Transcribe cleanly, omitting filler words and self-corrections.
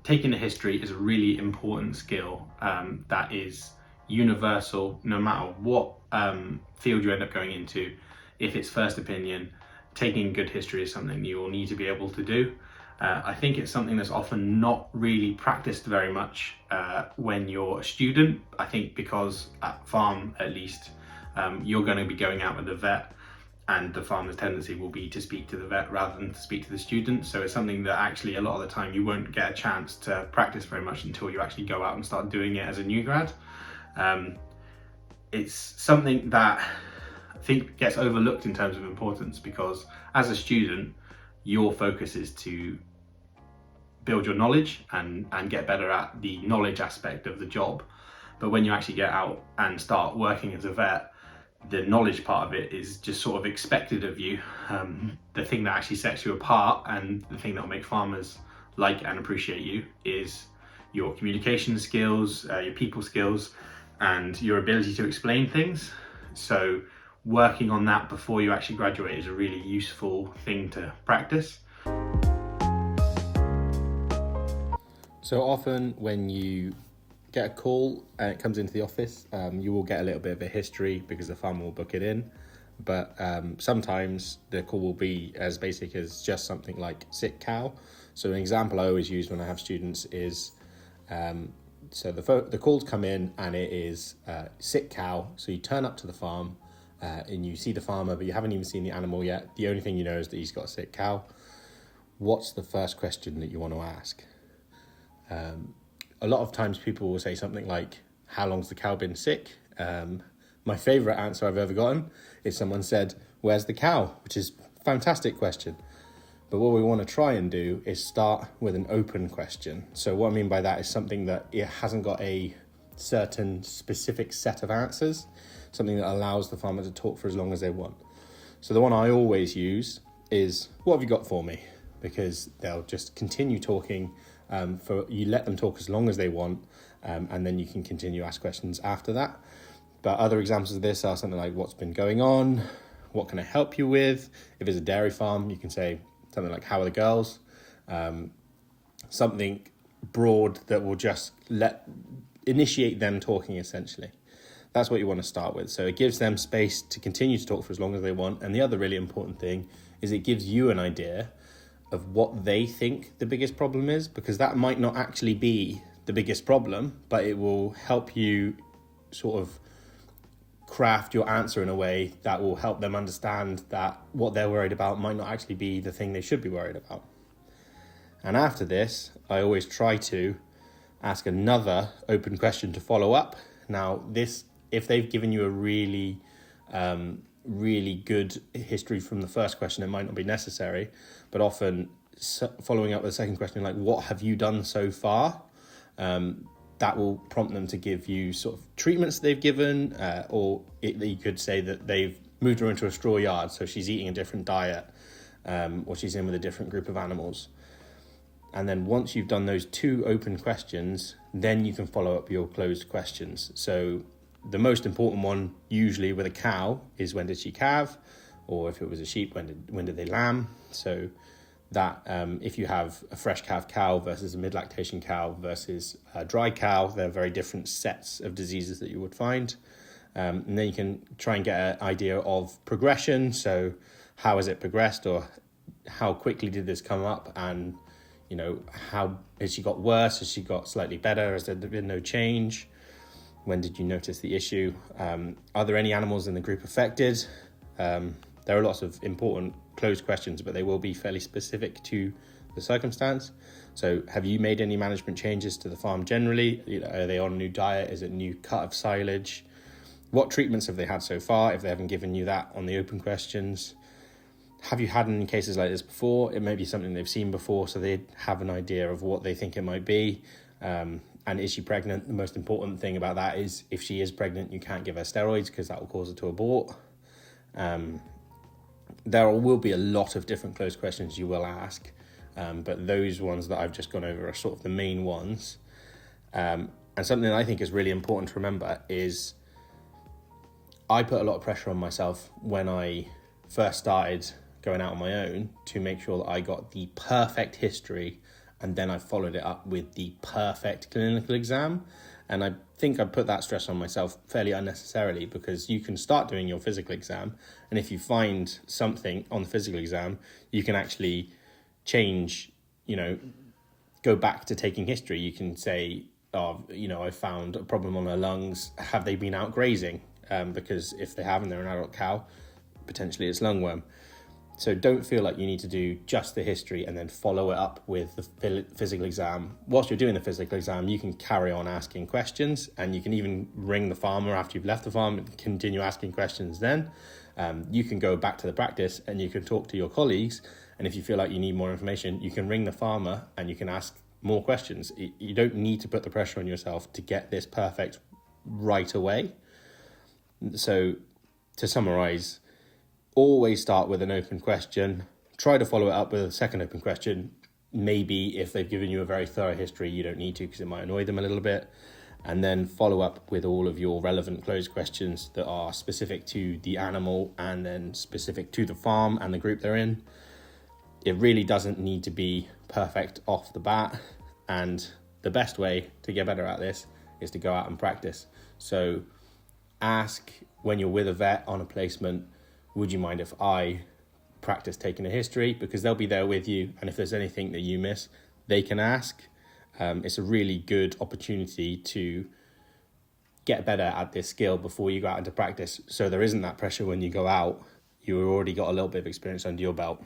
taking a history is a really important skill that is universal no matter what field you end up going into. If it's first opinion, taking good history is something you will need to be able to do. I think it's something that's often not really practiced very much when you're a student. I think because at farm, at least, you're going to be going out with a vet, and the farmer's tendency will be to speak to the vet rather than to speak to the student. So it's something that actually a lot of the time you won't get a chance to practice very much until you actually go out and start doing it as a new grad. It's something that I think gets overlooked in terms of importance, because as a student, your focus is to build your knowledge and get better at the knowledge aspect of the job. But when you actually get out and start working as a vet, the knowledge part of it is just sort of expected of you. The thing that actually sets you apart and the thing that will make farmers like and appreciate you is your communication skills, your people skills, and your ability to explain things. So working on that before you actually graduate is a really useful thing to practice. So often when you get a call and it comes into the office, you will get a little bit of a history because the farmer will book it in. But sometimes the call will be as basic as just something like sick cow. So an example I always use when I have students is, so the calls come in and it is sick cow. So you turn up to the farm and you see the farmer, but you haven't even seen the animal yet. The only thing you know is that he's got a sick cow. What's the first question that you want to ask? A lot of times people will say something like, how long's the cow been sick? My favourite answer I've ever gotten is someone said, where's the cow? Which is a fantastic question. But what we want to try and do is start with an open question. So what I mean by that is something that it hasn't got a certain specific set of answers, something that allows the farmer to talk for as long as they want. So the one I always use is, what have you got for me? Because they'll just continue talking. You let them talk as long as they want, and then you can continue to ask questions after that. But other examples of this are something like, what's been going on? What can I help you with? If it's a dairy farm, you can say something like, how are the girls? Something broad that will just initiate them talking, essentially. That's what you want to start with. So it gives them space to continue to talk for as long as they want. And the other really important thing is it gives you an idea of what they think the biggest problem is, because that might not actually be the biggest problem, but it will help you sort of craft your answer in a way that will help them understand that what they're worried about might not actually be the thing they should be worried about. And after this, I always try to ask another open question to follow up. Now, if they've given you a really good history from the first question, it might not be necessary, but often following up with the second question, like, what have you done so far? That will prompt them to give you sort of treatments they've given, or you could say that they've moved her into a straw yard, so she's eating a different diet, or she's in with a different group of animals. And then once you've done those two open questions, then you can follow up your closed questions. So the most important one, usually with a cow, is when did she calve? Or if it was a sheep, when did they lamb? So that if you have a fresh calved cow versus a mid-lactation cow versus a dry cow, they're very different sets of diseases that you would find. And then you can try and get an idea of progression. So how has it progressed, or how quickly did this come up? And, how has she got worse? Has she got slightly better? Has there been no change? When did you notice the issue? Are there any animals in the group affected? There are lots of important closed questions, but they will be fairly specific to the circumstance. So have you made any management changes to the farm generally? Are they on a new diet? Is it a new cut of silage? What treatments have they had so far, if they haven't given you that on the open questions? Have you had any cases like this before? It may be something they've seen before, so they have an idea of what they think it might be. And is she pregnant? The most important thing about that is, if she is pregnant, you can't give her steroids because that will cause her to abort. There will be a lot of different closed questions you will ask, but those ones that I've just gone over are sort of the main ones. And something that I think is really important to remember is I put a lot of pressure on myself when I first started going out on my own to make sure that I got the perfect history and then I followed it up with the perfect clinical exam. And I think I put that stress on myself fairly unnecessarily, because you can start doing your physical exam, and if you find something on the physical exam, you can actually change, go back to taking history. You can say, oh, I found a problem on her lungs. Have they been out grazing? Because if they haven't, they're an adult cow, potentially it's lungworm. So don't feel like you need to do just the history and then follow it up with the physical exam. Whilst you're doing the physical exam, you can carry on asking questions, and you can even ring the farmer after you've left the farm and continue asking questions then. You can go back to the practice and you can talk to your colleagues, and if you feel like you need more information, you can ring the farmer and you can ask more questions. You don't need to put the pressure on yourself to get this perfect right away. So to summarize, always start with an open question. Try to follow it up with a second open question. Maybe if they've given you a very thorough history, you don't need to, because it might annoy them a little bit. And then follow up with all of your relevant closed questions that are specific to the animal and then specific to the farm and the group they're in. It really doesn't need to be perfect off the bat. And the best way to get better at this is to go out and practice. So ask when you're with a vet on a placement, would you mind if I practice taking a history? Because they'll be there with you, and if there's anything that you miss, they can ask. It's a really good opportunity to get better at this skill before you go out into practice, so there isn't that pressure when you go out. You've already got a little bit of experience under your belt.